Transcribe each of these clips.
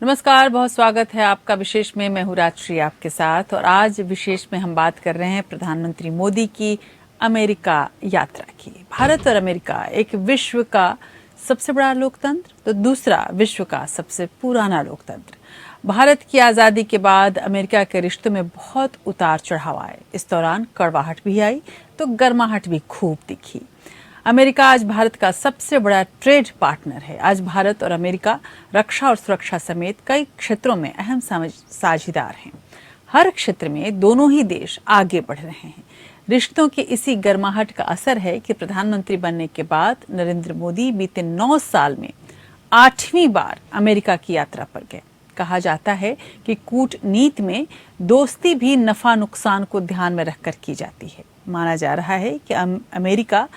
नमस्कार, बहुत स्वागत है आपका विशेष में। मैं हूं राजश्री आपके साथ और आज विशेष में हम बात कर रहे हैं प्रधानमंत्री मोदी की अमेरिका यात्रा की। भारत और अमेरिका एक विश्व का सबसे बड़ा लोकतंत्र तो दूसरा विश्व का सबसे पुराना लोकतंत्र। भारत की आजादी के बाद अमेरिका के रिश्तों में बहुत उतार चढ़ाव आए। इस दौरान कड़वाहट भी आई तो गर्माहट भी खूब दिखी। अमेरिका आज भारत का सबसे बड़ा ट्रेड पार्टनर है। आज भारत और अमेरिका रक्षा और सुरक्षा समेत कई क्षेत्रों में अहम साझेदार हैं। हर क्षेत्र में दोनों ही देश आगे बढ़ रहे हैं। रिश्तों की इसी गर्माहट का असर है कि प्रधानमंत्री बनने के बाद नरेंद्र मोदी बीते 9 साल में 8वीं बार अमेरिका की यात्रा पर गए। कहा जाता है कि कूटनीति में दोस्ती भी नफा नुकसान को ध्यान में रखकर की जाती है। माना जा रहा है कि अमेरिका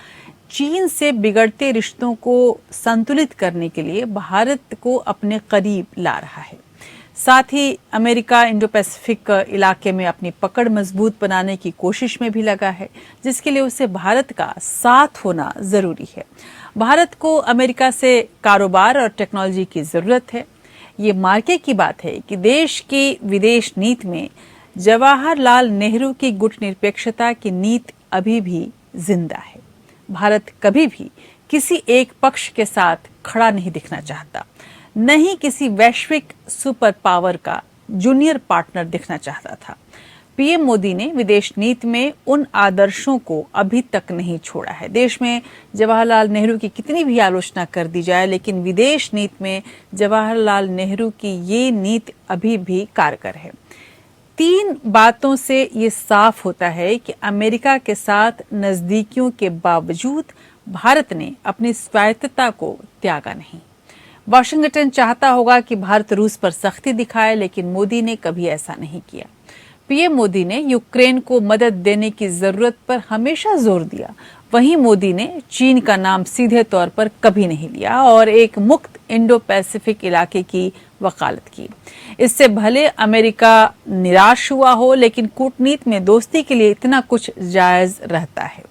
चीन से बिगड़ते रिश्तों को संतुलित करने के लिए भारत को अपने करीब ला रहा है। साथ ही अमेरिका इंडो पैसिफिक इलाके में अपनी पकड़ मजबूत बनाने की कोशिश में भी लगा है, जिसके लिए उसे भारत का साथ होना जरूरी है। भारत को अमेरिका से कारोबार और टेक्नोलॉजी की जरूरत है। ये मार्के की बात है कि देश की विदेश नीति में जवाहरलाल नेहरू की गुटनिरपेक्षता की नीति अभी भी जिंदा है। भारत कभी भी किसी एक पक्ष के साथ खड़ा नहीं दिखना चाहता, न ही किसी वैश्विक सुपर पावर का जूनियर पार्टनर दिखना चाहता था। पीएम मोदी ने विदेश नीति में उन आदर्शों को अभी तक नहीं छोड़ा है। देश में जवाहरलाल नेहरू की कितनी भी आलोचना कर दी जाए, लेकिन विदेश नीति में जवाहरलाल नेहरू की ये नीति अभी भी कारगर है। 3 बातों से ये साफ होता है कि अमेरिका के साथ नजदीकियों के बावजूद भारत ने अपनी स्वायत्तता को त्यागा नहीं। वाशिंगटन चाहता होगा कि भारत रूस पर सख्ती दिखाए, लेकिन मोदी ने कभी ऐसा नहीं किया। पीएम मोदी ने यूक्रेन को मदद देने की जरूरत पर हमेशा जोर दिया। वहीं मोदी ने चीन का नाम सीधे तौर पर कभी नहीं लिया और एक मुक्त इंडो पैसिफिक इलाके की वकालत की। इससे भले अमेरिका निराश हुआ हो, लेकिन कूटनीति में दोस्ती के लिए इतना कुछ जायज रहता है।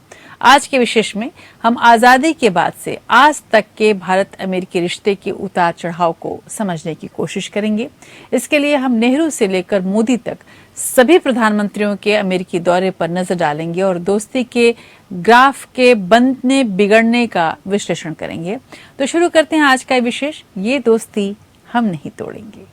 आज के विशेष में हम आजादी के बाद से आज तक के भारत अमेरिकी रिश्ते के उतार चढ़ाव को समझने की कोशिश करेंगे। इसके लिए हम नेहरू से लेकर मोदी तक सभी प्रधानमंत्रियों के अमेरिकी दौरे पर नजर डालेंगे और दोस्ती के ग्राफ के बनने बिगड़ने का विश्लेषण करेंगे। तो शुरू करते हैं आज का विशेष, ये दोस्ती हम नहीं तोड़ेंगे।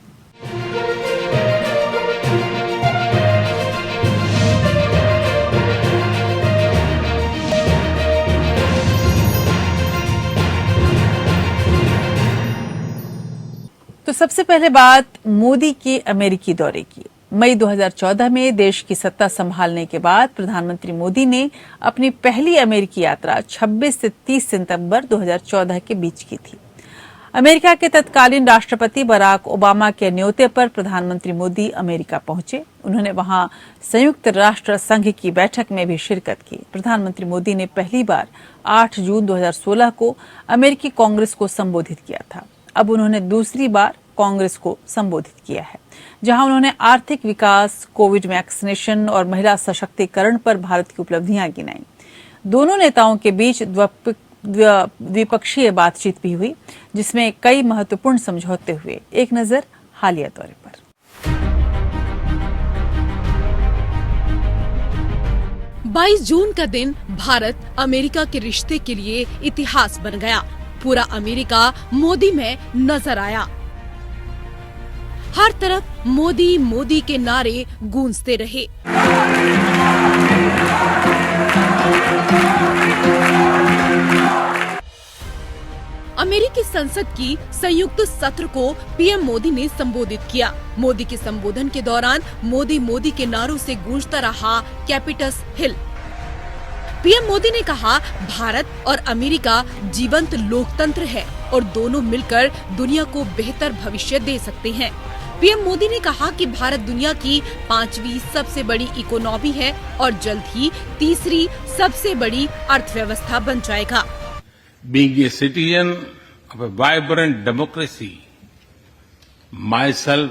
तो सबसे पहले बात मोदी के अमेरिकी दौरे की। मई 2014 में देश की सत्ता संभालने के बाद प्रधानमंत्री मोदी ने अपनी पहली अमेरिकी यात्रा 26 से 30 सितंबर 2014 के बीच की थी। अमेरिका के तत्कालीन राष्ट्रपति बराक ओबामा के न्योते पर प्रधानमंत्री मोदी अमेरिका पहुंचे। उन्होंने वहां संयुक्त राष्ट्र संघ की बैठक में भी शिरकत की। प्रधानमंत्री मोदी ने पहली बार 8 जून 2016 को अमेरिकी कांग्रेस को संबोधित किया था। अब उन्होंने दूसरी बार कांग्रेस को संबोधित किया है, जहां उन्होंने आर्थिक विकास, कोविड वैक्सीनेशन और महिला सशक्तिकरण पर भारत की उपलब्धियां गिनाई। दोनों नेताओं के बीच द्विपक्षीय बातचीत भी हुई, जिसमें कई महत्वपूर्ण समझौते हुए। एक नजर हालिया दौरे पर। 22 जून का दिन भारत अमेरिका के रिश्ते के लिए इतिहास बन गया। पूरा अमेरिका मोदी में नजर आया। हर तरफ मोदी मोदी के नारे गूंजते रहे। अमेरिकी संसद की संयुक्त सत्र को पीएम मोदी ने संबोधित किया। मोदी के संबोधन के दौरान मोदी मोदी के नारों से गूंजता रहा कैपिटल हिल। पीएम मोदी ने कहा, भारत और अमेरिका जीवंत लोकतंत्र है और दोनों मिलकर दुनिया को बेहतर भविष्य दे सकते हैं। पीएम मोदी ने कहा कि भारत दुनिया की 5वीं सबसे बड़ी इकोनॉमी है और जल्द ही तीसरी सबसे बड़ी अर्थव्यवस्था बन जाएगा। Being a citizen of a vibrant democracy, myself,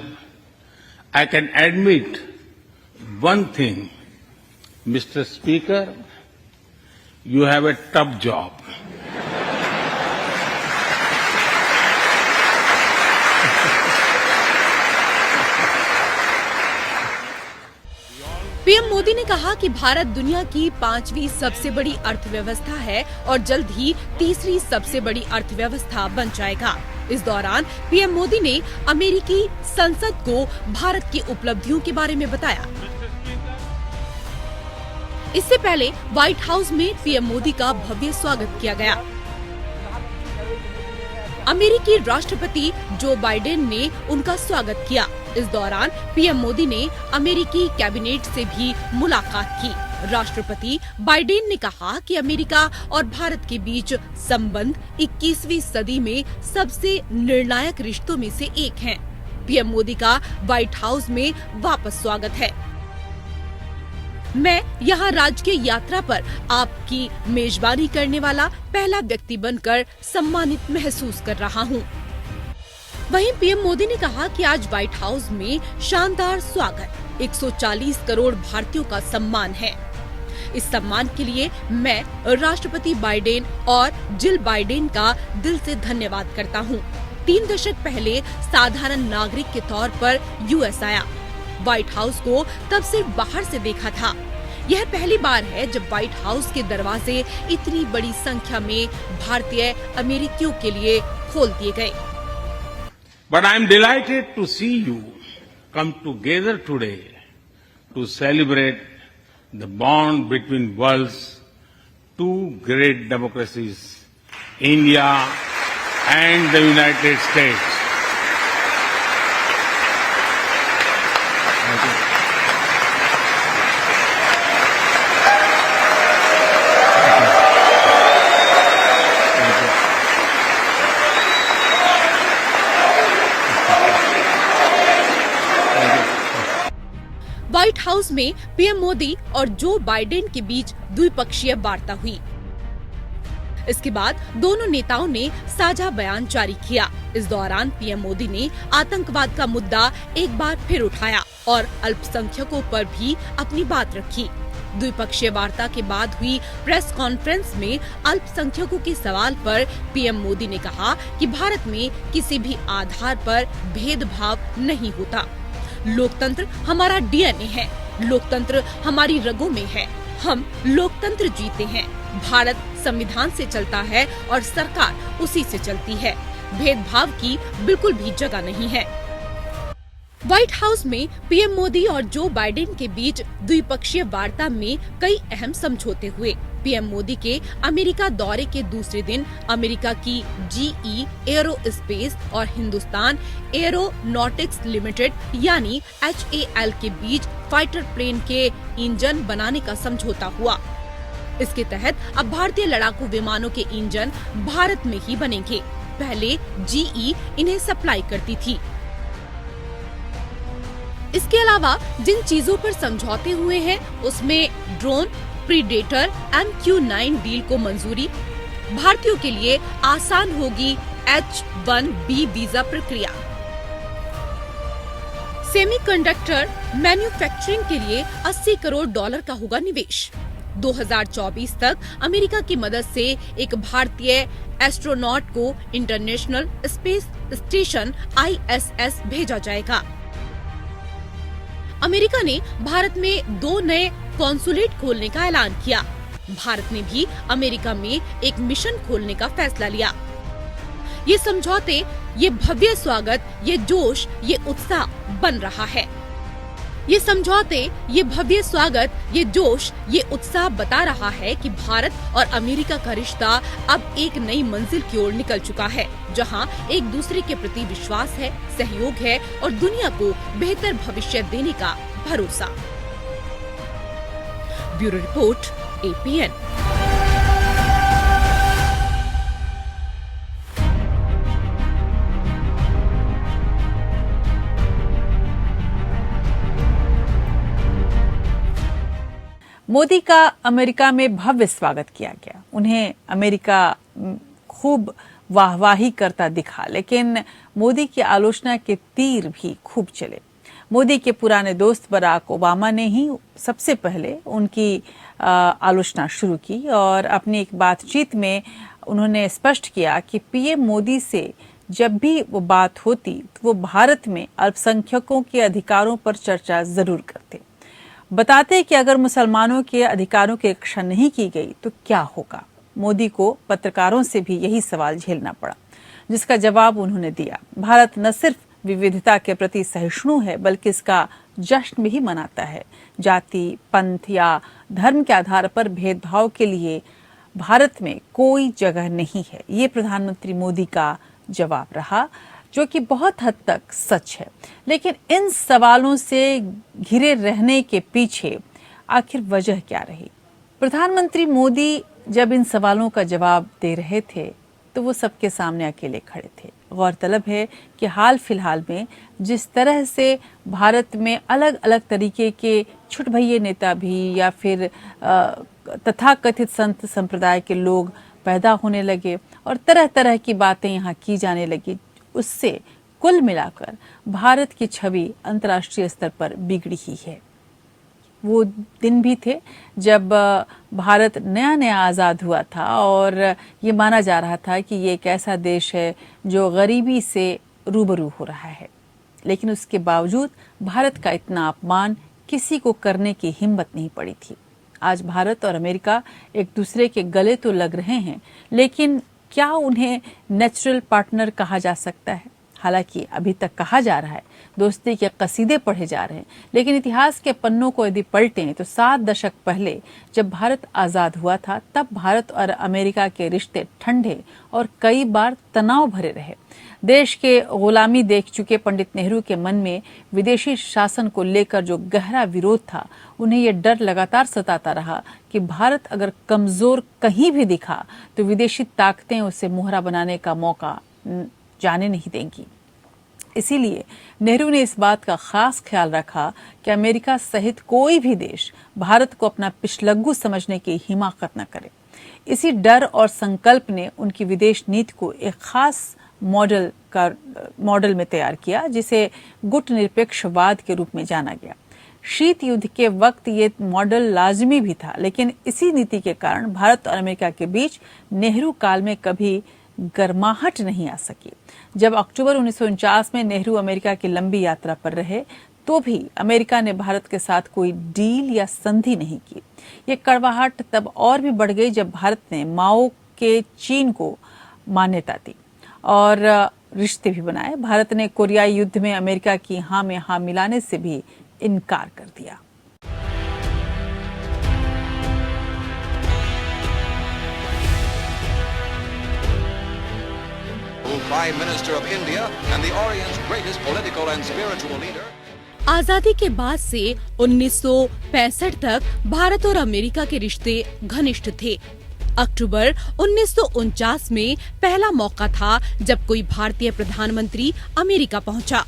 I can admit one thing, Mr. Speaker, you have a tough job. PM Modi ने कहा कि भारत दुनिया की 5वीं सबसे बड़ी अर्थव्यवस्था है और जल्द ही तीसरी सबसे बड़ी अर्थव्यवस्था बन जाएगा। इस दौरान पीएम मोदी ने अमेरिकी संसद को भारत की उपलब्धियों के बारे में बताया। इससे पहले व्हाइट हाउस में पीएम मोदी का भव्य स्वागत किया गया। अमेरिकी राष्ट्रपति जो बाइडेन ने उनका स्वागत किया। इस दौरान पीएम मोदी ने अमेरिकी कैबिनेट से भी मुलाकात की। राष्ट्रपति बाइडेन ने कहा कि अमेरिका और भारत के बीच संबंध 21वीं सदी में सबसे निर्णायक रिश्तों में से एक हैं। पीएम मोदी का व्हाइट हाउस में वापस स्वागत है। मैं यहाँ राजकीय यात्रा पर आपकी मेजबानी करने वाला पहला व्यक्ति बनकर सम्मानित महसूस कर रहा हूँ। वहीं पीएम मोदी ने कहा कि आज व्हाइट हाउस में शानदार स्वागत 140 करोड़ भारतीयों का सम्मान है। इस सम्मान के लिए मैं राष्ट्रपति बाइडेन और जिल बाइडेन का दिल से धन्यवाद करता हूँ। 3 दशक पहले साधारण नागरिक के तौर पर यूएस आया। व्हाइट हाउस को तब सिर्फ बाहर से देखा था। यह पहली बार है जब व्हाइट हाउस के दरवाजे इतनी बड़ी संख्या में भारतीय अमेरिकियों के लिए खोल दिए गए। But I am delighted to see you come together today to celebrate the bond between world's two great democracies, India and the United States. Thank you. White house में पीएम मोदी और जो बाइडेन के बीच द्विपक्षीय वार्ता हुई। इसके बाद दोनों नेताओं ने साझा बयान जारी किया। इस दौरान पीएम मोदी ने आतंकवाद का मुद्दा एक बार फिर उठाया और अल्पसंख्यकों पर भी अपनी बात रखी। द्विपक्षीय वार्ता के बाद हुई प्रेस कॉन्फ्रेंस में अल्पसंख्यकों के सवाल पर पीएम मोदी ने कहा कि भारत में किसी भी आधार पर भेदभाव नहीं होता। लोकतंत्र हमारा डीएनए है। लोकतंत्र हमारी रगों में है। हम लोकतंत्र जीते हैं। भारत संविधान से चलता है और सरकार उसी से चलती है। भेदभाव की बिल्कुल भी जगह नहीं है। व्हाइट हाउस में पीएम मोदी और जो बाइडेन के बीच द्विपक्षीय वार्ता में कई अहम समझौते हुए। पीएम मोदी के अमेरिका दौरे के दूसरे दिन अमेरिका की जीई एरोस्पेस और हिंदुस्तान एरोनॉटिक्स लिमिटेड यानी HAL के बीच फाइटर प्लेन के इंजन बनाने का समझौता हुआ। इसके तहत अब भारतीय लड़ाकू विमानों के इंजन भारत में ही बनेंगे। पहले जीई इन्हें सप्लाई करती थी। इसके अलावा जिन चीजों पर समझौते हुए हैं उसमें ड्रोन प्रीडेटर MQ-9 डील को मंजूरी। भारतीयों के लिए आसान होगी H-1B वीजा प्रक्रिया। सेमीकंडक्टर मैन्युफैक्चरिंग के लिए $80 करोड़ का होगा निवेश। 2024 तक अमेरिका की मदद से एक भारतीय एस्ट्रोनॉट को इंटरनेशनल स्पेस स्टेशन ISS भेजा जाएगा। अमेरिका ने भारत में 2 नए कॉन्सुलेट खोलने का ऐलान किया। भारत ने भी अमेरिका में एक मिशन खोलने का फैसला लिया। ये समझौते, ये भव्य स्वागत, ये जोश, ये उत्साह बन रहा है। ये समझौते, ये भव्य स्वागत, ये जोश, ये उत्साह बता रहा है कि भारत और अमेरिका का रिश्ता अब एक नई मंजिल की ओर निकल चुका है, जहां एक दूसरे के प्रति विश्वास है, सहयोग है और दुनिया को बेहतर भविष्य देने का भरोसा। Bureau report APN। मोदी का अमेरिका में भव्य स्वागत किया गया। उन्हें अमेरिका खूब वाहवाही करता दिखा, लेकिन मोदी की आलोचना के तीर भी खूब चले। मोदी के पुराने दोस्त बराक ओबामा ने ही सबसे पहले उनकी आलोचना शुरू की और अपनी एक बातचीत में उन्होंने स्पष्ट किया कि पीएम मोदी से जब भी वो बात होती तो वो भारत में अल्पसंख्यकों के अधिकारों पर चर्चा जरूर करते। बताते कि अगर मुसलमानों के अधिकारों की रक्षा नहीं की गई तो क्या होगा। मोदी को पत्रकारों से भी यही सवाल झेलना पड़ा, जिसका जवाब उन्होंने दिया। भारत न सिर्फ विविधता के प्रति सहिष्णु है, बल्कि इसका जश्न भी मनाता है। जाति, पंथ या धर्म के आधार पर भेदभाव के लिए भारत में कोई जगह नहीं है। ये प्रधानमंत्री मोदी का जवाब रहा, जो कि बहुत हद तक सच है। लेकिन इन सवालों से घिरे रहने के पीछे आखिर वजह क्या रही? प्रधानमंत्री मोदी जब इन सवालों का जवाब दे रहे थे तो वो सबके सामने अकेले खड़े थे। गौरतलब है कि हाल फिलहाल में जिस तरह से भारत में अलग अलग तरीके के छुटभइये नेता भी या फिर तथाकथित संत संप्रदाय के लोग पैदा होने लगे और तरह तरह की बातें यहाँ की जाने लगी, उससे कुल मिलाकर भारत की छवि अंतर्राष्ट्रीय स्तर पर बिगड़ी ही है। वो दिन भी थे जब भारत नया नया आज़ाद हुआ था और ये माना जा रहा था कि ये एक ऐसा देश है जो गरीबी से रूबरू हो रहा है। लेकिन उसके बावजूद भारत का इतना अपमान किसी को करने की हिम्मत नहीं पड़ी थी। आज भारत और अमेरिका एक दूसरे के गले तो लग रहे हैं, लेकिन क्या उन्हें नेचुरल पार्टनर कहा जा सकता है? हालांकि अभी तक कहा जा रहा है, दोस्ती के कसीदे पढ़े जा रहे हैं, लेकिन इतिहास के पन्नों को यदि पलटें तो 7 दशक पहले जब भारत आज़ाद हुआ था, तब भारत और अमेरिका के रिश्ते ठंडे और कई बार तनाव भरे रहे। देश के गुलामी देख चुके पंडित नेहरू के मन में विदेशी शासन को लेकर जो गहरा विरोध था, उन्हें यह डर लगातार सताता रहा कि भारत अगर कमजोर कहीं भी दिखा तो विदेशी ताकतें उसे मोहरा बनाने का मौका जाने नहीं देंगी। इसीलिए नेहरू ने इस बात का खास ख्याल रखा कि अमेरिका सहित कोई भी देश भारत को अपना पिछलग्गू समझने की हिमाकत न करे। इसी डर और संकल्प ने उनकी विदेश नीति को एक खास मॉडल में तैयार किया, जिसे गुट निरपेक्षवाद के रूप में जाना गया। शीत युद्ध के वक्त ये मॉडल लाजमी भी था, लेकिन इसी नीति के कारण भारत और अमेरिका के बीच नेहरू काल में कभी गर्माहट नहीं आ सकी। जब अक्टूबर 1949 में नेहरू अमेरिका की लंबी यात्रा पर रहे, तो भी अमेरिका ने भारत के साथ कोई डील या संधि नहीं की। ये कड़वाहट तब और भी बढ़ गई जब भारत ने माओ के चीन को मान्यता दी और रिश्ते भी बनाए। भारत ने कोरियाई युद्ध में अमेरिका की हाँ में हाँ मिलाने से भी इनकार कर दिया। Prime Minister of India and the Orient's greatest political and spiritual leader. आजादी के बाद से 1965 तक भारत और अमेरिका के रिश्ते घनिष्ठ थे। अक्टूबर 1949 में पहला मौका था जब कोई भारतीय प्रधानमंत्री अमेरिका पहुंचा।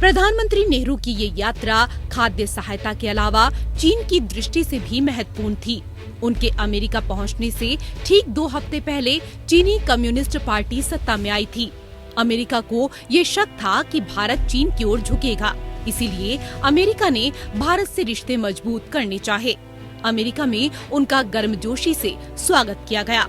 प्रधानमंत्री नेहरू की ये यात्रा खाद्य सहायता के अलावा चीन की दृष्टि से भी महत्वपूर्ण थी। उनके अमेरिका पहुंचने से ठीक 2 हफ्ते पहले चीनी कम्युनिस्ट पार्टी सत्ता में आई थी। अमेरिका को ये शक था कि भारत चीन की ओर झुकेगा, इसीलिए अमेरिका ने भारत से रिश्ते मजबूत करने चाहे। अमेरिका में उनका गर्मजोशी से स्वागत किया गया।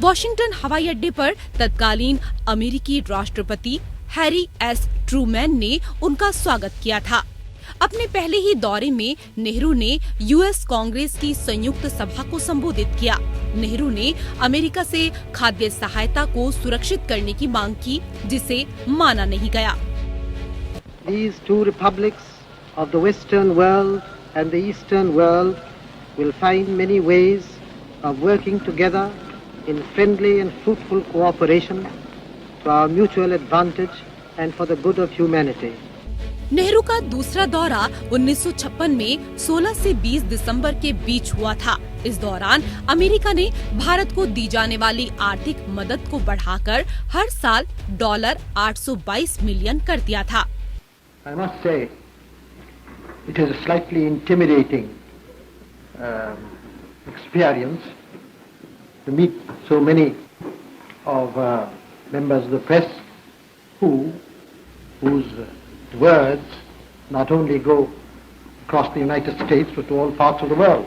वॉशिंगटन हवाई अड्डे पर तत्कालीन अमेरिकी राष्ट्रपति हैरी एस ट्रूमैन ने उनका स्वागत किया था। अपने पहले ही दौरे में नेहरू ने यूएस कांग्रेस की संयुक्त सभा को संबोधित किया। नेहरू ने अमेरिका से खाद्य सहायता को सुरक्षित करने की मांग की, जिसे माना नहीं गया। These two republics of the Western world and the Eastern world will find many ways of working together in friendly and fruitful cooperation for our mutual advantage and for the good of humanity. Nehru का दूसरा दौरा 1956 में 16 से 20 दिसंबर के बीच हुआ था। इस दौरान अमेरिका ने भारत को दी जाने वाली आर्थिक मदद को बढ़ाकर हर साल $822 मिलियन कर दिया था। I must say, it is a slightly intimidating experience to meet so many of members of the press whose words not only go across the United States but to all parts of the world.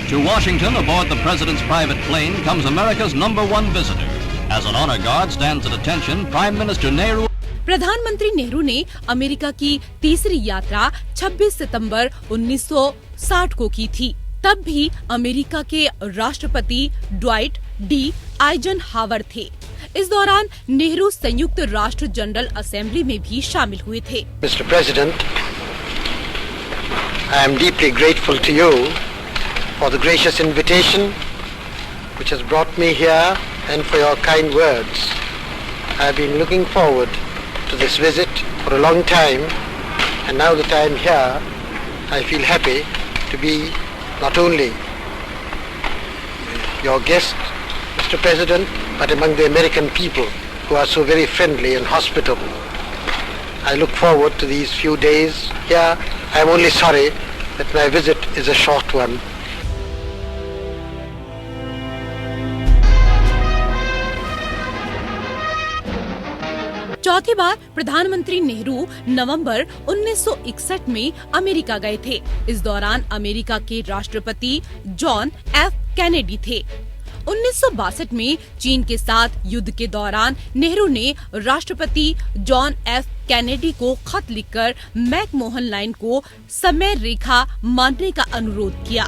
To Washington aboard the president's private plane comes America's #1 visitor. As an honor guard stands at attention Prime Minister Nehru. प्रधानमंत्री नेहरू ने America की तीसरी यात्रा 26 सितंबर 1960 को की थी। तब भी अमेरिका के राष्ट्रपति ड्वाइट डी आइजनहावर थे। इस दौरान नेहरू संयुक्त राष्ट्र जनरल असेंबली में भी शामिल हुए थे। Mr. President, I am deeply grateful to you for the gracious invitation which has brought me here and for your kind words. I have been looking forward to this visit for a long time, and now that I am here, I feel happy to be not only your guest, Mr. President, but among the American people who are so very friendly and hospitable. I look forward to these few days here. I am only sorry that my visit is a short one. चौथी बार प्रधानमंत्री नेहरू नवंबर 1961 में America गए थे। इस दौरान America के राष्ट्रपति John F Kennedy थे। 1962 में चीन के साथ युद्ध के दौरान नेहरू ने राष्ट्रपति जॉन एफ कैनेडी को खत लिखकर मैकमोहन लाइन को समय रेखा मानने का अनुरोध किया।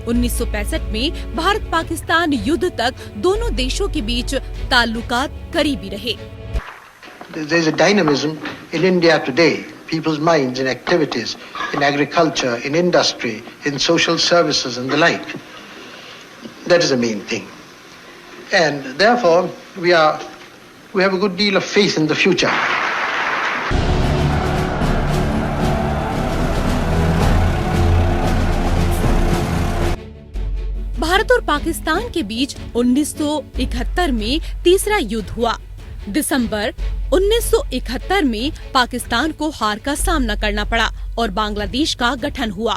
1965 में भारत पाकिस्तान युद्ध तक दोनों देशों के बीच ताल्लुकात करीबी रहे। There is a dynamism in India today, people's minds and activities in agriculture, in industry, in social services and the like. That is the main thing. And therefore, we have a good deal of faith in the future. Bharat और पाकिस्तान के बीच 1971 में तीसरा युद्ध हुआ। दिसंबर 1971 में पाकिस्तान को हार का सामना करना पड़ा और बांग्लादेश का गठन हुआ।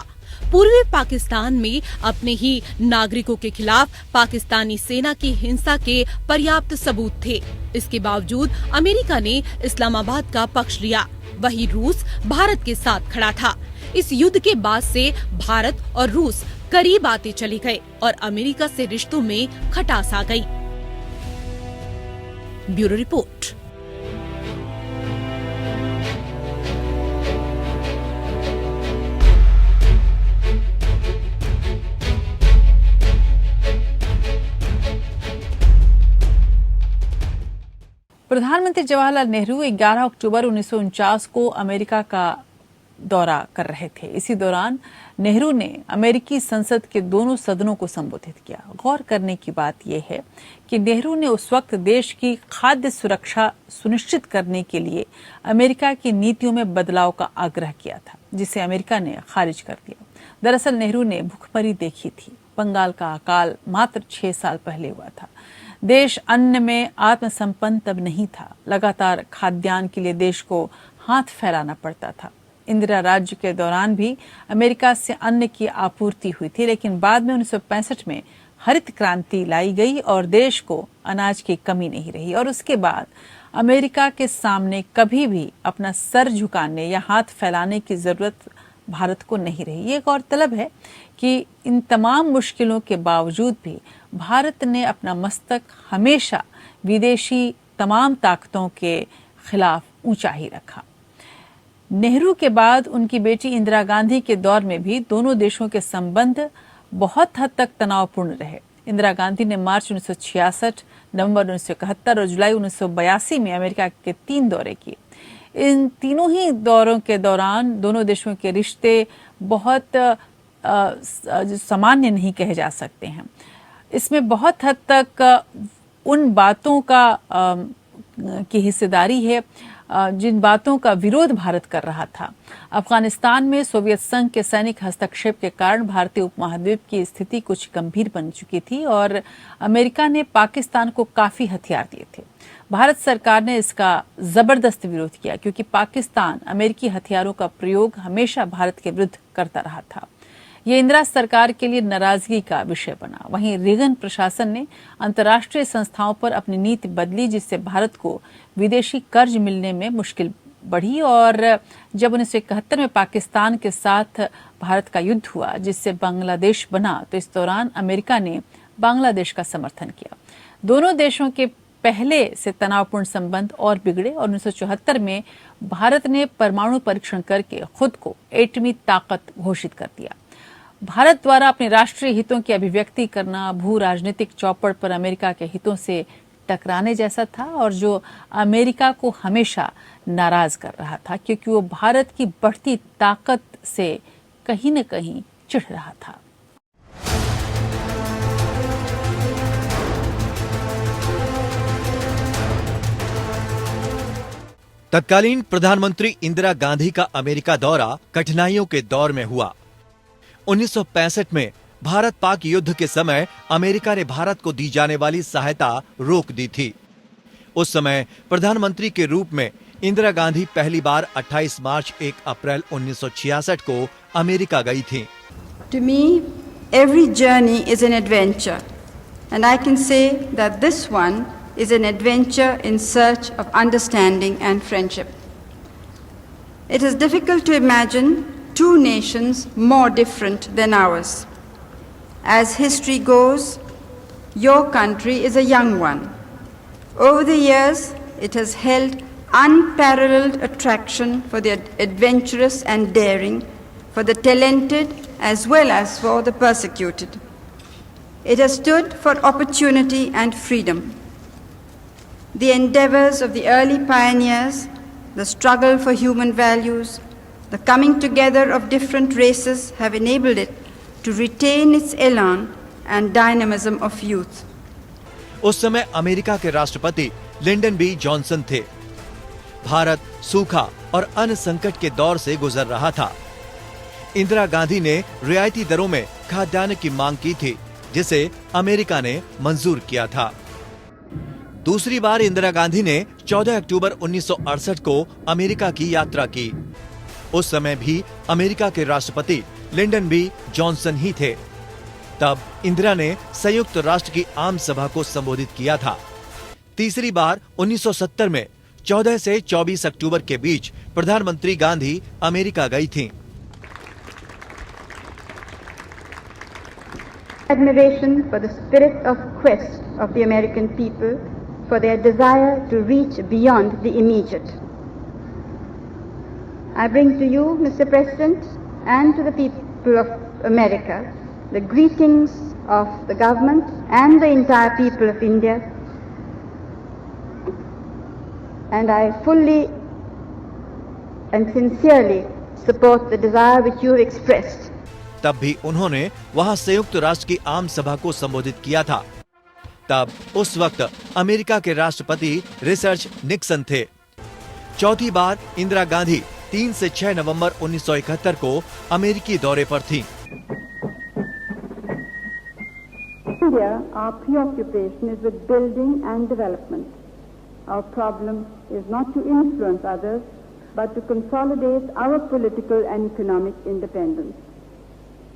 पूर्वी पाकिस्तान में अपने ही नागरिकों के खिलाफ पाकिस्तानी सेना की हिंसा के पर्याप्त सबूत थे। इसके बावजूद अमेरिका ने इस्लामाबाद का पक्ष लिया। वहीं रूस भारत के साथ खड़ा था। इस युद्ध के बाद से भारत और रूस करीब आते चले गए और अमेरिका से रिश्तों में खटास आ गई। Bureau report. प्रधानमंत्री जवाहरलाल नेहरू 11 अक्टूबर 1949 को अमेरिका का दौरा कर रहे थे। इसी दौरान नेहरू ने अमेरिकी संसद के दोनों सदनों को संबोधित किया। गौर करने की बात यह है कि नेहरू ने उस वक्त देश की खाद्य सुरक्षा सुनिश्चित करने के लिए अमेरिका की नीतियों में बदलाव का आग्रह किया था, जिसे अमेरिका ने खारिज कर दिया। दरअसल नेहरू ने भुखमरी देखी थी। बंगाल का अकाल मात्र 6 साल पहले हुआ था। देश अन्न में आत्मसंपन्न तब नहीं था। लगातार खाद्यान्न के लिए देश को हाथ फैलाना पड़ता था। इंदिरा राज्य के दौरान भी अमेरिका से अन्न की आपूर्ति हुई थी, लेकिन बाद में 1965 में हरित क्रांति लाई गई और देश को अनाज की कमी नहीं रही। और उसके बाद अमेरिका के सामने कभी भी अपना सर झुकाने या हाथ फैलाने की जरूरत भारत को नहीं रही। ये गौरतलब है कि इन तमाम मुश्किलों के बावजूद भी भारत ने अपना मस्तक हमेशा विदेशी तमाम ताकतों के खिलाफ ऊंचा ही रखा। नेहरू के बाद उनकी बेटी इंदिरा गांधी के दौर में भी दोनों देशों के संबंध बहुत हद तक तनावपूर्ण रहे। इंदिरा गांधी ने मार्च 1966, नवंबर 1971 और जुलाई 1982 में अमेरिका के 3 दौरे किए। इन तीनों ही दौरों के दौरान दोनों देशों के रिश्ते बहुत सामान्य नहीं कहे जा सकते हैं। इसमें बहुत हद तक उन बातों का की हिस्सेदारी है जिन बातों का विरोध भारत कर रहा था। अफगानिस्तान में सोवियत संघ के सैनिक हस्तक्षेप के कारण भारतीय उपमहाद्वीप की स्थिति कुछ गंभीर बन चुकी थी और अमेरिका ने पाकिस्तान को काफी हथियार दिए थे। भारत सरकार ने इसका जबरदस्त विरोध किया क्योंकि पाकिस्तान अमेरिकी हथियारों का प्रयोग हमेशा भारत के विरुद्ध करता रहा था। ये इंदिरा सरकार के लिए नाराजगी का विषय बना। वहीं रीगन प्रशासन ने अंतर्राष्ट्रीय संस्थाओं पर अपनी नीति बदली, जिससे भारत को विदेशी कर्ज मिलने में मुश्किल बढ़ी और जब 1971 में पाकिस्तान के साथ भारत का युद्ध हुआ जिससे बांग्लादेश बना, तो इस दौरान अमेरिका ने बांग्लादेश का समर्थन किया। दोनों देशों के पहले से तनावपूर्ण संबंध और बिगड़े और 1974 में भारत ने परमाणु परीक्षण करके खुद को एटमी ताकत घोषित कर दिया। भारत द्वारा अपने राष्ट्रीय हितों की अभिव्यक्ति करना भू राजनीतिक चौपड़ पर अमेरिका के हितों से टकराने जैसा था और जो अमेरिका को हमेशा नाराज कर रहा था, क्योंकि वो भारत की बढ़ती ताकत से कहीं न कहीं चिढ़ रहा था। तत्कालीन प्रधानमंत्री इंदिरा गांधी का अमेरिका दौरा कठिनाइयों के दौर में हुआ। 1965 में भारत पाक युद्ध के समय अमेरिका ने भारत को दी जाने वाली सहायता रोक दी थी। उस समय प्रधानमंत्री के रूप में इंदिरा गांधी पहली बार 28 मार्च 1 अप्रैल 1966 को अमेरिका गई थी। To me, every journey is an adventure, and I can say that this one is an adventure in search of understanding and friendship. It is difficult to imagine two nations more different than ours. As history goes, your country is a young one. Over the years, it has held unparalleled attraction for the adventurous and daring, for the talented as well as for the persecuted. It has stood for opportunity and freedom. The endeavors of the early pioneers, the struggle for human values, the coming together of different races have enabled it to retain its elan and dynamism of youth. उस समय America के राष्ट्रपति Lyndon B Johnson थे। भारत सूखा और अन्य संकट के दौर से गुजर रहा था। इंदिरा गांधी ने रियायती दरों में खाद्यान्न की मांग की थी, जिसे अमेरिका ने मंजूर किया था। दूसरी बार इंदिरा गांधी ने 14 अक्टूबर 1968 को अमेरिका की यात्रा की। उस समय भी अमेरिका के राष्ट्रपति लिंडन बी जॉनसन ही थे। तब इंदिरा ने संयुक्त राष्ट्र की आम सभा को संबोधित किया था। तीसरी बार 1970 में 14 से 24 अक्टूबर के बीच प्रधानमंत्री गांधी अमेरिका गई थीं। Admiration for the spirit of quest of the American people, for their desire to reach beyond the immediate. I bring to you, Mr. President, and to the people of America, the greetings of the government and the entire people of India, and I fully and sincerely support the desire which you have expressed. तब भी उन्होंने वहां संयुक्त राष्ट्र की आम सभा को संबोधित किया था। तब उस वक्त अमेरिका के राष्ट्रपति रिचर्ड निक्सन थे। चौथी बार इंदिरा गांधी 3 से 6 नवंबर 1971 को अमेरिकी दौरे पर थीं। India, our preoccupation is with building and development. Our problem is not to influence others, but to consolidate our political and economic independence.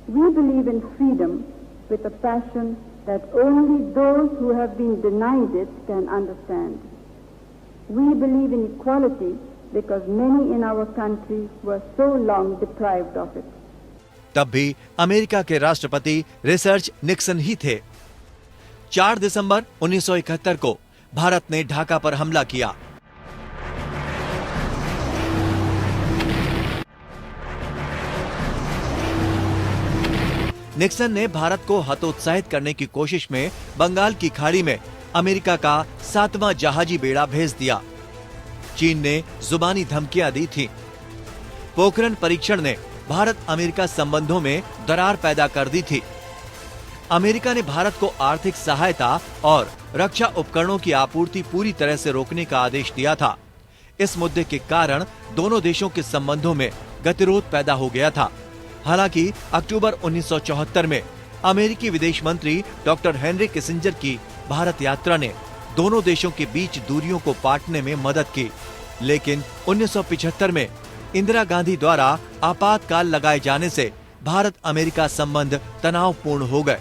We believe in freedom with a passion that only those who have been denied it can understand. We believe in equality because many in our country were so long deprived of it. तब भी America के राष्ट्रपति Richard Nixon ही थे। 4 दिसंबर 1971 को भारत ने ढाका पर हमला किया। निक्सन ने भारत को हतोत्साहित करने की कोशिश में बंगाल की खाड़ी में अमेरिका का 7वां जहाजी बेड़ा भेज दिया। चीन ने जुबानी धमकियां दी थी। पोखरण परीक्षण ने भारत अमेरिका संबंधों में दरार पैदा कर दी थी। अमेरिका ने भारत को आर्थिक सहायता और रक्षा उपकरणों की आपूर्ति पूरी तरह से रोकने का आदेश दिया था। इस मुद्दे के कारण दोनों देशों के संबंधों में गतिरोध पैदा हो गया था। हालांकि अक्टूबर 1974 में अमेरिकी विदेश मंत्री डॉक्टर हेनरी किसिंजर की भारत यात्रा ने दोनों देशों के बीच दूरियों को पाटने में मदद की, लेकिन 1975 में इंदिरा गांधी द्वारा आपातकाल लगाए जाने से भारत अमेरिका संबंध तनावपूर्ण हो गए।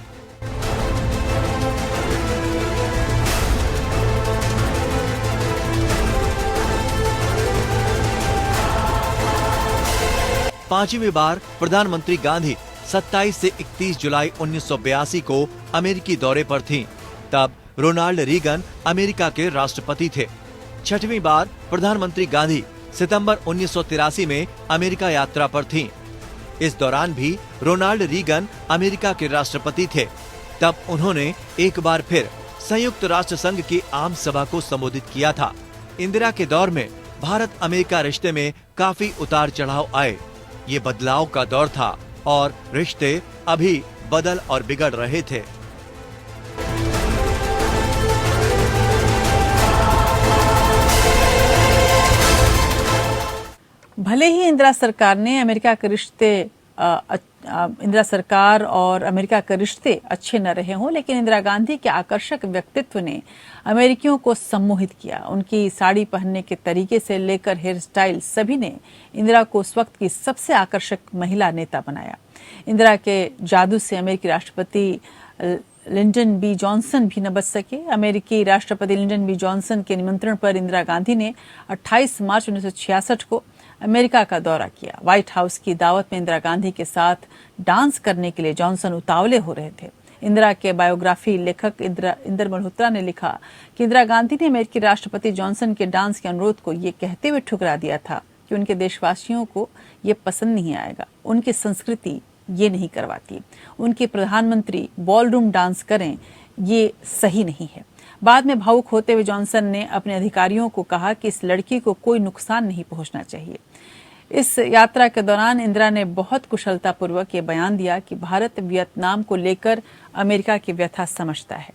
पांचवी बार प्रधानमंत्री गांधी 27 से 31 जुलाई 1982 को अमेरिकी दौरे पर थीं। तब रोनाल्ड रीगन अमेरिका के राष्ट्रपति थे। छठवीं बार प्रधानमंत्री गांधी सितंबर 1983 में अमेरिका यात्रा पर थीं। इस दौरान भी रोनाल्ड रीगन अमेरिका के राष्ट्रपति थे। तब उन्होंने एक बार फिर संयुक्त राष्ट्र संघ की आम सभा को संबोधित किया था। इंदिरा के दौर में भारत अमेरिका रिश्ते में काफी उतार चढ़ाव आए। ये बदलाव का दौर था और रिश्ते अभी बदल और बिगड़ रहे थे। भले ही इंदिरा सरकार ने अमेरिका के रिश्ते इंदिरा सरकार और अमेरिका के रिश्ते अच्छे न रहे हों, लेकिन इंदिरा गांधी के आकर्षक व्यक्तित्व ने अमेरिकियों को सम्मोहित किया। उनकी साड़ी पहनने के तरीके से लेकर हेयर स्टाइल सभी ने इंदिरा को उस वक्त की सबसे आकर्षक महिला नेता बनाया। इंदिरा के जादू से अमेरिकी राष्ट्रपति लिंडन बी जॉनसन भी न बच सके। अमेरिकी राष्ट्रपति लिंडन बी जॉनसन के निमंत्रण पर इंदिरा गांधी ने 28 मार्च 1966 को अमेरिका का दौरा किया। व्हाइट हाउस की दावत में इंदिरा गांधी के साथ डांस करने के लिए जॉनसन उतावले हो रहे थे। इंदिरा के बायोग्राफी लेखक इंदर मल्होत्रा ने लिखा कि इंदिरा गांधी ने अमेरिकी राष्ट्रपति जॉनसन के डांस के अनुरोध को ये कहते हुए ठुकरा दिया था कि उनके देशवासियों को ये पसंद नहीं आएगा, उनकी संस्कृति ये नहीं करवाती, उनके प्रधानमंत्री बॉलरूम डांस करें ये सही नहीं है। बाद में भावुक होते हुए जॉनसन ने अपने अधिकारियों को कहा कि इस लड़की को कोई नुकसान नहीं पहुंचना चाहिए। इस यात्रा के दौरान इंदिरा ने बहुत कुशलतापूर्वक ये बयान दिया कि भारत वियतनाम को लेकर अमेरिका की व्यथा समझता है।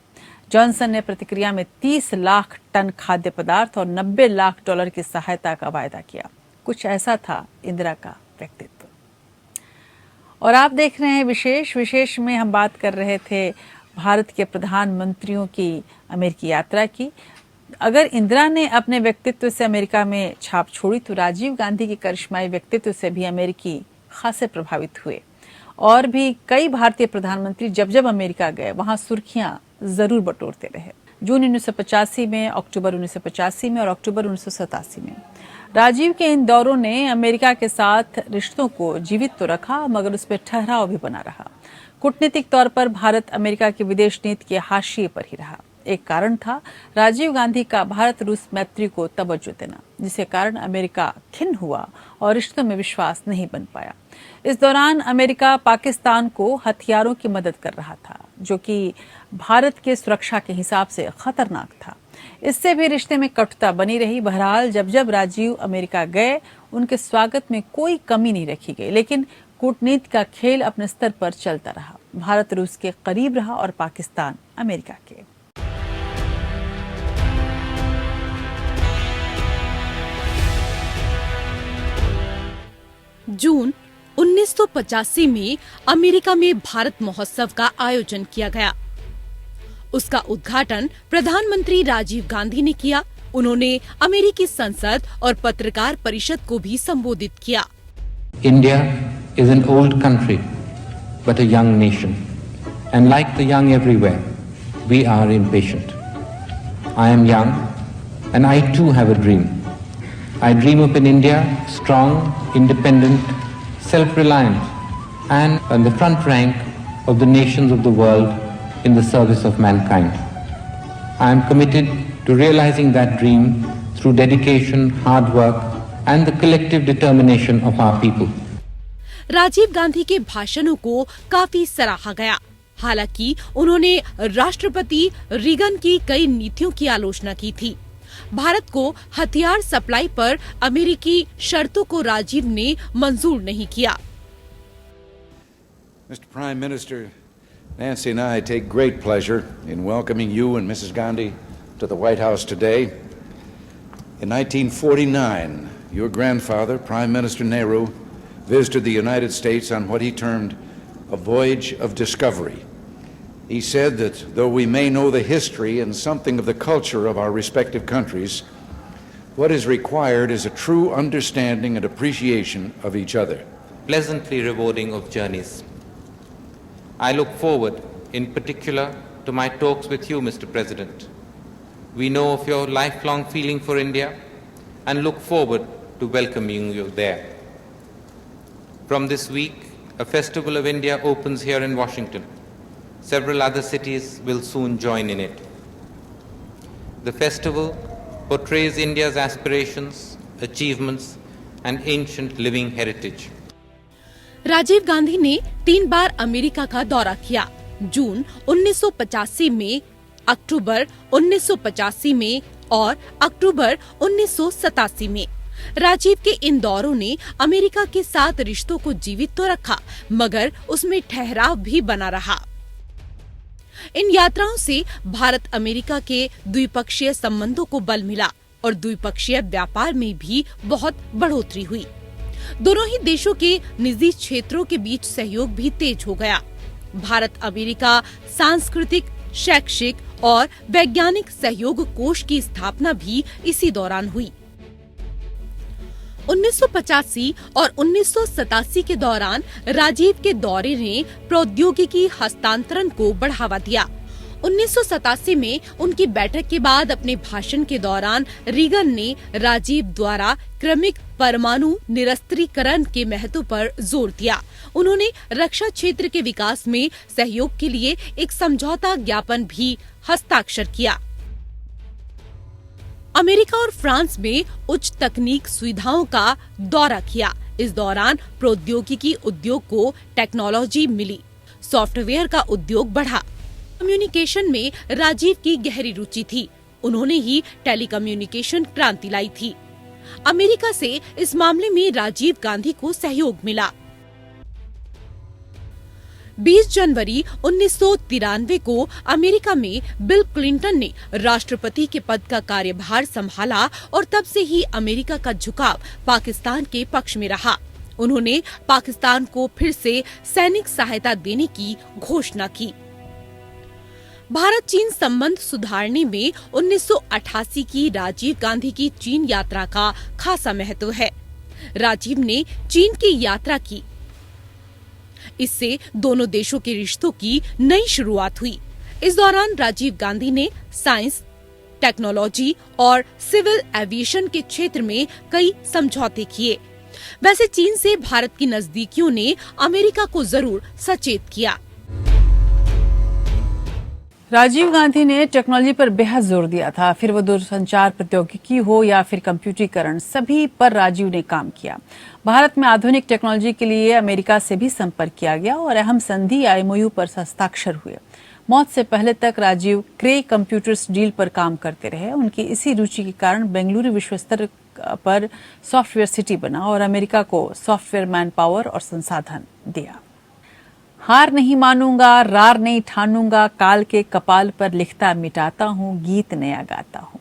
जॉनसन ने प्रतिक्रिया में 30 लाख टन खाद्य पदार्थ और $90 लाख की सहायता का वायदा किया। कुछ ऐसा था इंदिरा का व्यक्तित्व। और आप देख रहे हैं विशेष में हम बात कर रहे थे भारत के प्रधानमंत्रियों की अमेरिकी यात्रा की। अगर इंदिरा ने अपने व्यक्तित्व से अमेरिका में छाप छोड़ी तो राजीव गांधी के करिश्माई व्यक्तित्व से भी अमेरिकी खासे प्रभावित हुए। और भी कई भारतीय प्रधानमंत्री जब जब अमेरिका गए वहां सुर्खियां जरूर बटोरते रहे। जून 1985 में, अक्टूबर 1985 में और अक्टूबर 1987 में राजीव के इन दौरों ने अमेरिका के साथ रिश्तों को जीवित तो रखा, मगर उस पर ठहराव भी बना रहा। कूटनीतिक तौर पर भारत अमेरिका की विदेश नीति के हाशिए पर ही रहा। एक कारण था राजीव गांधी का भारत रूस मैत्री को तवज्जो देना, जिसके कारण अमेरिका खिन्न हुआ और रिश्तों में विश्वास नहीं बन पाया। इस दौरान अमेरिका पाकिस्तान को हथियारों की मदद कर रहा था, जो कि भारत के सुरक्षा के हिसाब से खतरनाक था। इससे भी रिश्ते में कटुता बनी रही। बहरहाल जब जब राजीव अमेरिका गए उनके स्वागत में कोई कमी नहीं रखी गई, लेकिन कूटनीति का खेल अपने स्तर पर चलता रहा। भारत रूस के करीब रहा और पाकिस्तान अमेरिका के। जून 1985 में अमेरिका में भारत महोत्सव का आयोजन किया गया। उसका उद्घाटन प्रधानमंत्री राजीव गांधी ने किया। उन्होंने अमेरिकी संसद और पत्रकार परिषद को भी संबोधित किया। India is an old country, but a young nation. And like the young everywhere, we are impatient. I am young, and I too have a dream. I dream of an India strong, independent, self-reliant, and on the front rank of the nations of the world in the service of mankind. I am committed to realizing that dream through dedication, hard work, and the collective determination of our people. Rajiv Gandhi के भाषणों को काफी सराहा गया। हालांकि उन्होंने राष्ट्रपति Regan की कई नीतियों की आलोचना की थी। भारत को हथियार सप्लाई पर अमेरिकी शर्तों को राजीव ने मंजूर नहीं किया। Mr. Prime Minister, Nancy and I take great pleasure in welcoming you and Mrs. Gandhi to the White House today. In 1949, your grandfather, Prime Minister Nehru, visited the United States on what he termed a voyage of discovery. He said that though we may know the history and something of the culture of our respective countries, what is required is a true understanding and appreciation of each other. Pleasantly rewarding of journeys. I look forward, in particular, to my talks with you, Mr. President. We know of your lifelong feeling for India and look forward to welcoming you there. From this week, a Festival of India opens here in Washington. Several other cities will soon join in it. The festival portrays India's aspirations, achievements, and ancient living heritage. Rajiv Gandhi ने 3 बार America का दौरा किया। जून 1985 में, अक्टूबर 1985 में और अक्टूबर 1987 में। राजीव के इन दौरों ने अमेरिका के साथ रिश्तों को जीवित तो रखा, मगर उसमें ठहराव भी बना रहा। इन यात्राओं से भारत अमेरिका के द्विपक्षीय संबंधों को बल मिला और द्विपक्षीय व्यापार में भी बहुत बढ़ोतरी हुई। दोनों ही देशों के निजी क्षेत्रों के बीच सहयोग भी तेज हो गया। भारत अमेरिका सांस्कृतिक, शैक्षिक और वैज्ञानिक सहयोग कोष की स्थापना भी इसी दौरान हुई। 1985 और 1987 के दौरान राजीव के दौरे ने प्रौद्योगिकी हस्तांतरण को बढ़ावा दिया। 1987 में उनकी बैठक के बाद अपने भाषण के दौरान रीगन ने राजीव द्वारा क्रमिक परमाणु निरस्त्रीकरण के महत्व पर जोर दिया। उन्होंने रक्षा क्षेत्र के विकास में सहयोग के लिए एक समझौता ज्ञापन भी हस्ताक्षर किया। अमेरिका और फ्रांस में उच्च तकनीक सुविधाओं का दौरा किया। इस दौरान प्रौद्योगिकी उद्योग को टेक्नोलॉजी मिली, सॉफ्टवेयर का उद्योग बढ़ा। कम्युनिकेशन में राजीव की गहरी रुचि थी। उन्होंने ही टेलीकम्युनिकेशन क्रांति लाई थी। अमेरिका से इस मामले में राजीव गांधी को सहयोग मिला। 20 जनवरी 1993 को अमेरिका में बिल क्लिंटन ने राष्ट्रपति के पद का कार्यभार संभाला और तब से ही अमेरिका का झुकाव पाकिस्तान के पक्ष में रहा। उन्होंने पाकिस्तान को फिर से सैनिक सहायता देने की घोषणा की। भारत चीन संबंध सुधारने में 1988 की राजीव गांधी की चीन यात्रा का खासा महत्व है। राजीव ने चीन की यात्रा की। इससे दोनों देशों के रिश्तों की नई शुरुआत हुई। इस दौरान राजीव गांधी ने साइंस, टेक्नोलॉजी और सिविल एविएशन के क्षेत्र में कई समझौते किए। वैसे चीन से भारत की नजदीकियों ने अमेरिका को जरूर सचेत किया। राजीव गांधी ने टेक्नोलॉजी पर बेहद जोर दिया था। फिर वो दूरसंचार प्रौद्योगिकी हो या फिर कंप्यूटरीकरण, सभी पर राजीव ने काम किया। भारत में आधुनिक टेक्नोलॉजी के लिए अमेरिका से भी संपर्क किया गया और अहम संधि MOU पर हस्ताक्षर हुए। मौत से पहले तक राजीव क्रे कंप्यूटर्स डील पर काम करते रहे। उनकी इसी रुचि के कारण बेंगलुरु विश्व स्तर पर सॉफ्टवेयर सिटी बना और अमेरिका को सॉफ्टवेयर मैन पावर और संसाधन दिया। हार नहीं मानूंगा, रार नहीं ठानूंगा, काल के कपाल पर लिखता मिटाता हूँ, गीत नया गाता हूँ।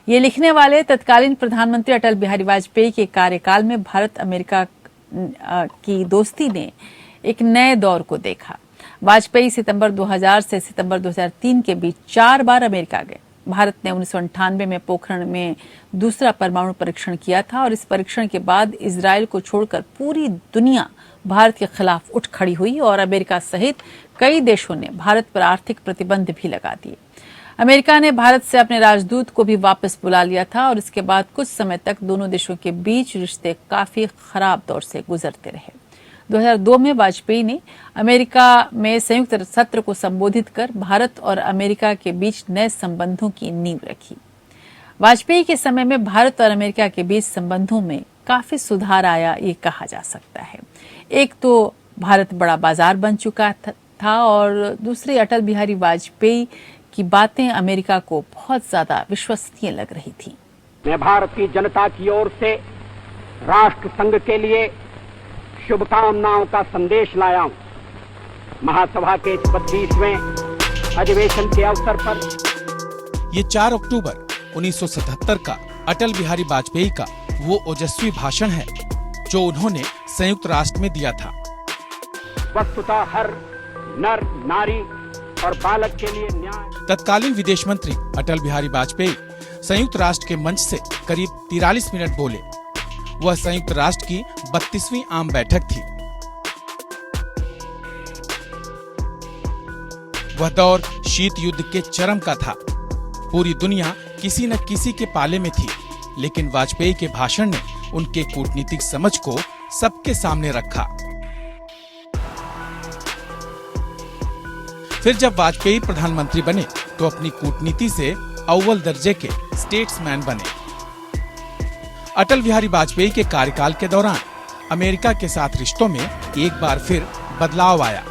ये लिखने वाले तत्कालीन प्रधानमंत्री अटल बिहारी वाजपेयी के कार्यकाल में भारत अमेरिका की दोस्ती ने एक नए दौर को देखा। वाजपेयी सितंबर 2000 से सितंबर 2003 के बीच 4 बार अमेरिका गए। भारत ने 1998 में पोखरण में दूसरा परमाणु परीक्षण किया था और इस परीक्षण के बाद इजराइल को छोड़कर पूरी दुनिया भारत के खिलाफ उठ खड़ी हुई और अमेरिका सहित कई देशों ने भारत पर आर्थिक प्रतिबंध भी लगा दिए। अमेरिका ने भारत से अपने राजदूत को भी वापस बुला लिया था और इसके बाद कुछ समय तक दोनों देशों के बीच रिश्ते काफी खराब दौर से गुजरते रहे। 2002 में वाजपेयी ने अमेरिका में संयुक्त सत्र को संबोधित कर भारत और अमेरिका के बीच नए संबंधों की नींव रखी। वाजपेयी के समय में भारत और अमेरिका के बीच संबंधों में काफी सुधार आया, ये कहा जा सकता है। एक तो भारत बड़ा बाजार बन चुका था और दूसरी अटल बिहारी वाजपेयी की बातें अमेरिका को बहुत ज्यादा विश्वसनीय लग रही थी। मैं भारत की जनता की ओर से राष्ट्र संघ के लिए शुभकामनाओं का संदेश लाया हूं। महासभा के 32वें अधिवेशन के अवसर पर ये 4 अक्टूबर 1977 का अटल बिहारी वाजपेयी का वो ओजस्वी भाषण है जो उन्होंने संयुक्त राष्ट्र में दिया था। वस्तुतः हर नर, नारी और बालक के लिए न्याय। तत्कालीन विदेश मंत्री अटल बिहारी वाजपेयी संयुक्त राष्ट्र के मंच से करीब 43 मिनट बोले। वह संयुक्त राष्ट्र की 32वीं आम बैठक थी। वह दौर शीत युद्ध के चरम का था। पूरी दुनिया किसी न किसी के पाले में थी, लेकिन वाजपेयी के भाषण ने उनके कूटनीतिक समझ को सबके सामने रखा। फिर जब वाजपेयी प्रधानमंत्री बने तो अपनी कूटनीति से अव्वल दर्जे के स्टेट्समैन बने। अटल बिहारी वाजपेयी के कार्यकाल के दौरान अमेरिका के साथ रिश्तों में एक बार फिर बदलाव आया।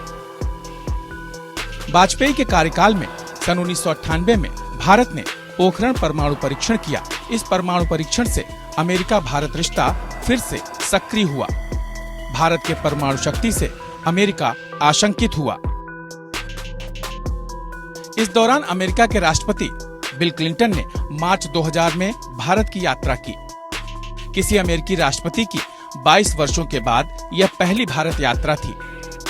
वाजपेयी के कार्यकाल में सन 1998 में भारत ने पोखरण परमाणु परीक्षण किया। इस परमाणु परीक्षण से अमेरिका भारत रिश्ता फिर से सक्रिय हुआ। भारत के परमाणु शक्ति से अमेरिका आशंकित हुआ। इस दौरान अमेरिका के राष्ट्रपति बिल क्लिंटन ने मार्च 2000 में भारत की यात्रा की। किसी अमेरिकी राष्ट्रपति की 22 वर्षों के बाद यह पहली भारत यात्रा थी।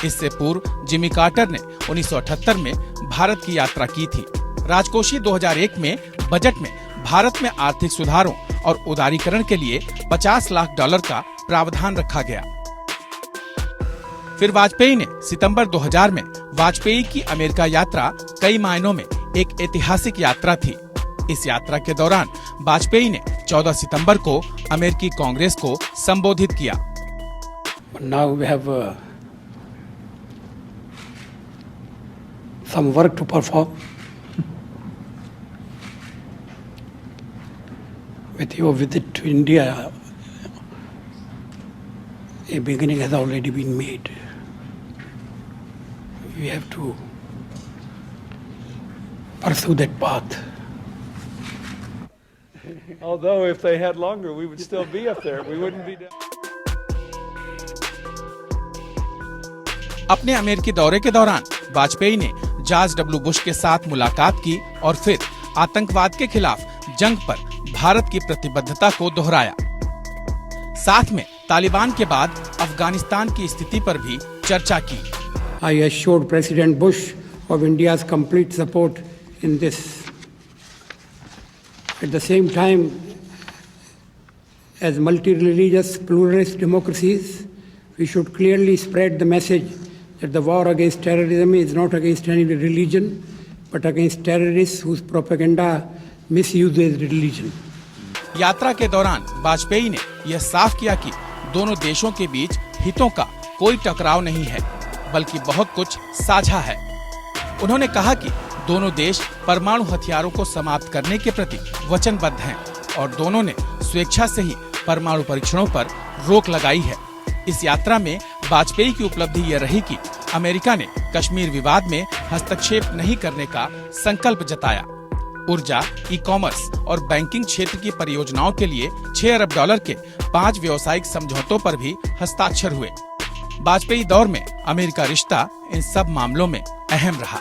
इससे पूर्व जिमी कार्टर ने 1978 में भारत की यात्रा की थी। राजकोषीय 2001 में बजट में भारत में आर्थिक सुधारों और उदारीकरण के लिए $50 लाख का प्रावधान रखा गया। फिर वाजपेयी ने सितंबर 2000 में वाजपेयी की अमेरिका यात्रा कई मायनों में एक ऐतिहासिक यात्रा थी। इस यात्रा के दौरान वाजपेयी ने 14 सितंबर को अमेरिकी कांग्रेस को संबोधित किया। Now we have some work to perform. With your visit to India, a beginning has already been made. We have to pursue that path. Although if they had longer, we would still be up there. We wouldn't be down. अपने अमेरिकी दौरे के दौरान वाजपेयी ने George W Bush के साथ मुलाकात की और फिर आतंकवाद के खिलाफ जंग पर भारत की प्रतिबद्धता को दोहराया। साथ में तालिबान के बाद अफगानिस्तान की स्थिति पर भी चर्चा की। I assured President Bush of India's complete support in this. At the same time, as multi-religious pluralist democracies, we should clearly spread the message that the war against terrorism is not against any religion, but against terrorists whose propaganda misuses religion. यात्रा के दौरान वाजपेयी ने यह साफ किया कि दोनों देशों के बीच हितों का कोई टकराव नहीं है, बल्कि बहुत कुछ साझा है। उन्होंने कहा कि दोनों देश परमाणु हथियारों को समाप्त करने के प्रति वचनबद्ध हैं और दोनों ने स्वेच्छा से ही परमाणु परीक्षणों पर रोक लगाई है। इस यात्रा में वाजपेयी की उपलब्धि यह रही कि अमेरिका ने कश्मीर विवाद में हस्तक्षेप नहीं करने का संकल्प जताया। ऊर्जा, ई-कॉमर्स और बैंकिंग क्षेत्र की परियोजनाओं के लिए $6 अरब के 5 व्यावसायिक समझौतों पर भी हस्ताक्षर हुए। वाजपेयी दौर में अमेरिका रिश्ता इन सब मामलों में अहम रहा।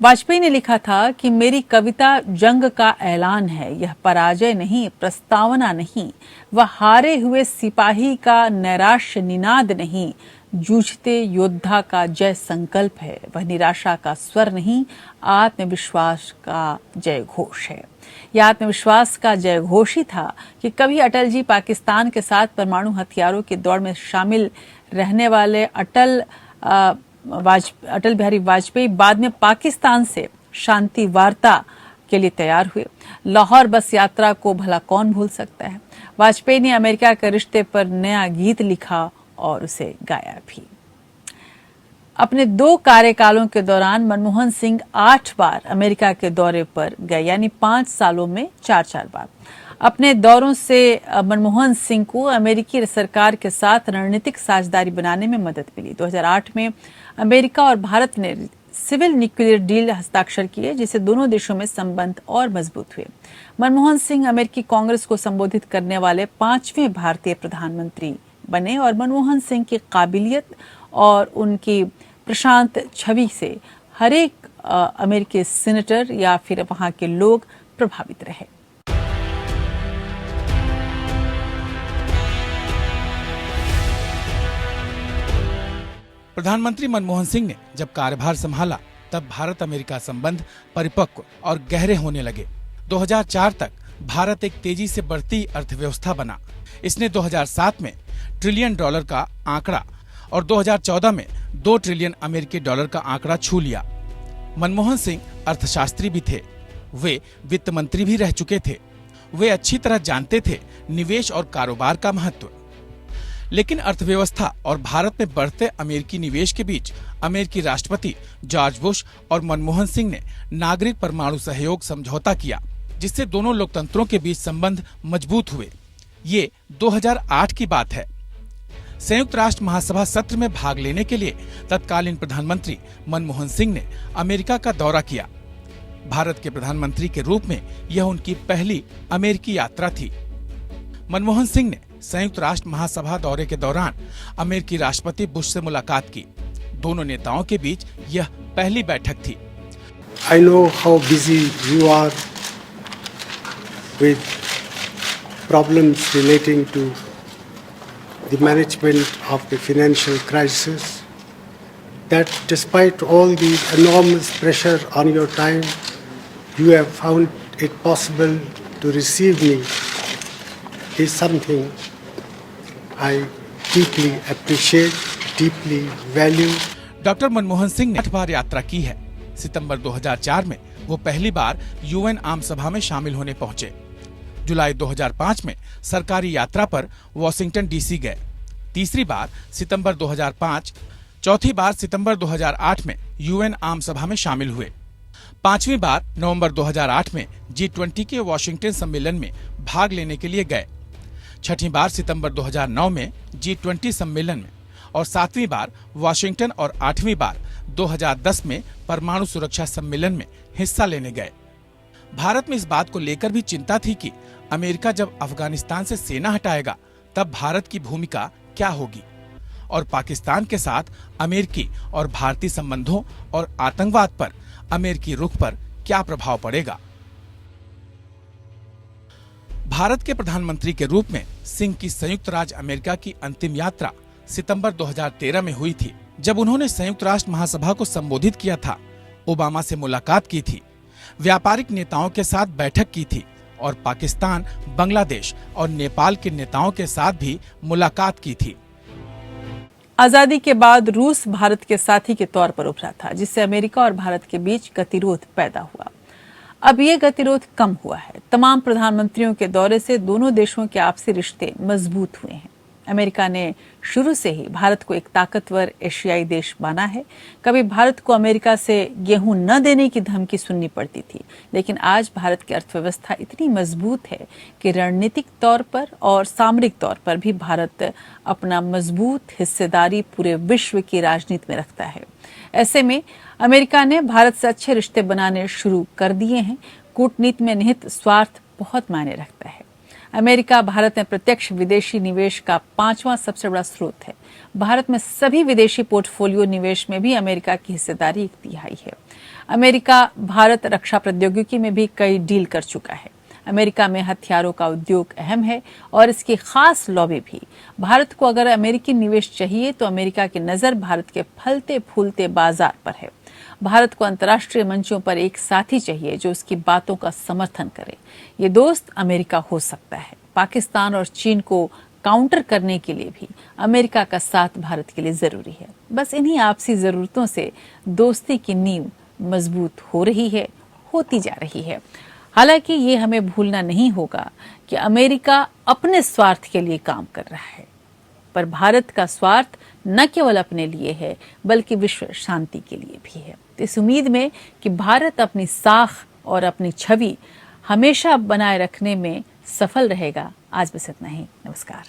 वाजपेयी ने लिखा था कि मेरी कविता जंग का ऐलान है, यह पराजय नहीं, प्रस्तावना नहीं, वह हारे हुए सिपाही का नैराश्य निनाद नहीं, जूझते योद्धा का जय संकल्प है, वह निराशा का स्वर नहीं, आत्मविश्वास का जय घोष है। यह आत्मविश्वास का जय घोष ही था कि कभी अटल जी पाकिस्तान के साथ परमाणु हथियारों की दौड़ में शामिल रहने वाले अटल बिहारी वाजपेयी बाद में पाकिस्तान से शांति वार्ता के लिए तैयार हुए। लाहौर बस यात्रा को भला कौन भूल सकता है। वाजपेयी ने अमेरिका के रिश्ते पर नया गीत लिखा और उसे गाया भी। अपने 2 कार्यकालों के दौरान मनमोहन सिंह 8 बार अमेरिका के दौरे पर गए, यानी 5 सालों में 4-4 बार। अपने दौरों से मनमोहन सिंह को अमेरिकी सरकार के साथ रणनीतिक साझेदारी बनाने में मदद मिली। 2008 में अमेरिका और भारत ने सिविल न्यूक्लियर डील हस्ताक्षर किए, जिससे दोनों देशों में संबंध और मजबूत हुए। मनमोहन सिंह अमेरिकी कांग्रेस को संबोधित करने वाले 5वें भारतीय प्रधानमंत्री बने और मनमोहन सिंह की काबिलियत और उनकी प्रशांत छवि से हर एक अमेरिकी सीनेटर या फिर वहां के लोग प्रभावित रहे। प्रधानमंत्री मनमोहन सिंह ने जब कार्यभार संभाला तब भारत अमेरिका संबंध परिपक्व और गहरे होने लगे। 2004 तक भारत एक तेजी से बढ़ती अर्थव्यवस्था बना। इसने 2007 में $1 ट्रिलियन का आंकड़ा और 2014 में $2 ट्रिलियन अमेरिकी डॉलर का आंकड़ा छू लिया। मनमोहन सिंह अर्थशास्त्री भी थे। वे वित्त मंत्री भी रह चुके थे। वे अच्छी तरह जानते थे निवेश और कारोबार का महत्व। लेकिन अर्थव्यवस्था और भारत में बढ़ते अमेरिकी निवेश के बीच अमेरिकी राष्ट्रपति जॉर्ज बुश और मनमोहन सिंह ने नागरिक परमाणु सहयोग समझौता किया, जिससे दोनों लोकतंत्रों के बीच संबंध मजबूत हुए। ये 2008 की बात है। संयुक्त राष्ट्र महासभा सत्र में भाग लेने के लिए तत्कालीन प्रधानमंत्री मनमोहन सिंह ने अमेरिका का दौरा किया। भारत के प्रधानमंत्री के रूप में यह उनकी पहली अमेरिकी यात्रा थी। मनमोहन सिंह ने संयुक्त राष्ट्र महासभा दौरे के दौरान अमेरिकी राष्ट्रपति बुश से मुलाकात की। दोनों नेताओं के बीच यह पहली बैठक थी। I know how busy you are with problems relating to the management of the financial crisis, that despite all the enormous pressure on your time, you have found it possible to receive me is something I deeply appreciate, deeply value. Doctor Manmohan Singh ने 8 बार यात्रा की है। सितंबर 2004 में वो पहली बार UN आम सभा में शामिल होने पहुंचे। जुलाई 2005 में सरकारी यात्रा पर वॉशिंगटन डीसी गए। तीसरी बार सितंबर 2005, चौथी बार सितंबर 2008 में यूएन आम सभा में शामिल हुए। पांचवी बार नवंबर 2008 में G20 के वॉशिंगटन सम्मेलन में भाग लेने के लिए गए। छठी बार सितंबर 2009 में G20 सम्मेलन में और 7वीं बार वॉशिंगटन और 8वीं बार 2010 में परमाणु सुरक्षा सम्मेलन में हिस्सा लेने गए। भारत में इस बात को लेकर भी चिंता थी कि अमेरिका जब अफगानिस्तान से सेना हटाएगा तब भारत की भूमिका क्या होगी और पाकिस्तान के साथ अमेरिकी और भारतीय संबंधों और आतंकवाद पर अमेरिकी रुख पर क्या प्रभाव पड़ेगा। भारत के प्रधानमंत्री के रूप में सिंह की संयुक्त राज्य अमेरिका की अंतिम यात्रा सितंबर 2013 में हुई थी, जब उन्होंने संयुक्त राष्ट्र महासभा को संबोधित किया था, ओबामा से मुलाकात की थी, व्यापारिक नेताओं के साथ बैठक की थी और पाकिस्तान, बांग्लादेश और नेपाल के नेताओं के साथ भी मुलाकात की थी। आजादी के बाद रूस भारत के साथी के तौर पर उभरा था, जिससे अमेरिका और भारत के बीच गतिरोध पैदा हुआ। अब ये गतिरोध कम हुआ है। तमाम प्रधानमंत्रियों के दौरे से दोनों देशों के आपसी रिश्ते मजबूत हुए हैं। अमेरिका ने शुरू से ही भारत को एक ताकतवर एशियाई देश माना है। कभी भारत को अमेरिका से गेहूं न देने की धमकी सुननी पड़ती थी, लेकिन आज भारत की अर्थव्यवस्था इतनी मजबूत है कि रणनीतिक तौर पर और सामरिक तौर पर भी भारत अपना मजबूत हिस्सेदारी पूरे विश्व की राजनीति में रखता है। ऐसे में अमेरिका ने भारत से अच्छे रिश्ते बनाने शुरू कर दिए हैं। कूटनीति में निहित स्वार्थ बहुत मायने रखता है। अमेरिका भारत में प्रत्यक्ष विदेशी निवेश का 5वां सबसे बड़ा स्रोत है। भारत में सभी विदेशी पोर्टफोलियो निवेश में भी अमेरिका की हिस्सेदारी 1/3 है। अमेरिका भारत रक्षा प्रौद्योगिकी में भी कई डील कर चुका है। अमेरिका में हथियारों का उद्योग अहम है और इसकी खास लॉबी भी। भारत को अगर अमेरिकी निवेश चाहिए तो अमेरिका की नजर भारत के फलते फूलते बाजार पर है। भारत को अंतर्राष्ट्रीय मंचों पर एक साथी चाहिए जो उसकी बातों का समर्थन करे। ये दोस्त अमेरिका हो सकता है। पाकिस्तान और चीन को काउंटर करने के लिए भी अमेरिका का साथ भारत के लिए जरूरी है। बस इन्हीं आपसी जरूरतों से दोस्ती की नींव मजबूत हो रही है, होती जा रही है। हालांकि ये हमें भूलना नहीं होगा कि अमेरिका अपने स्वार्थ के लिए काम कर रहा है, पर भारत का स्वार्थ न केवल अपने लिए है बल्कि विश्व शांति के लिए भी है। इस उम्मीद में कि भारत अपनी साख और अपनी छवि हमेशा बनाए रखने में सफल रहेगा, आज बस इतना ही। नमस्कार।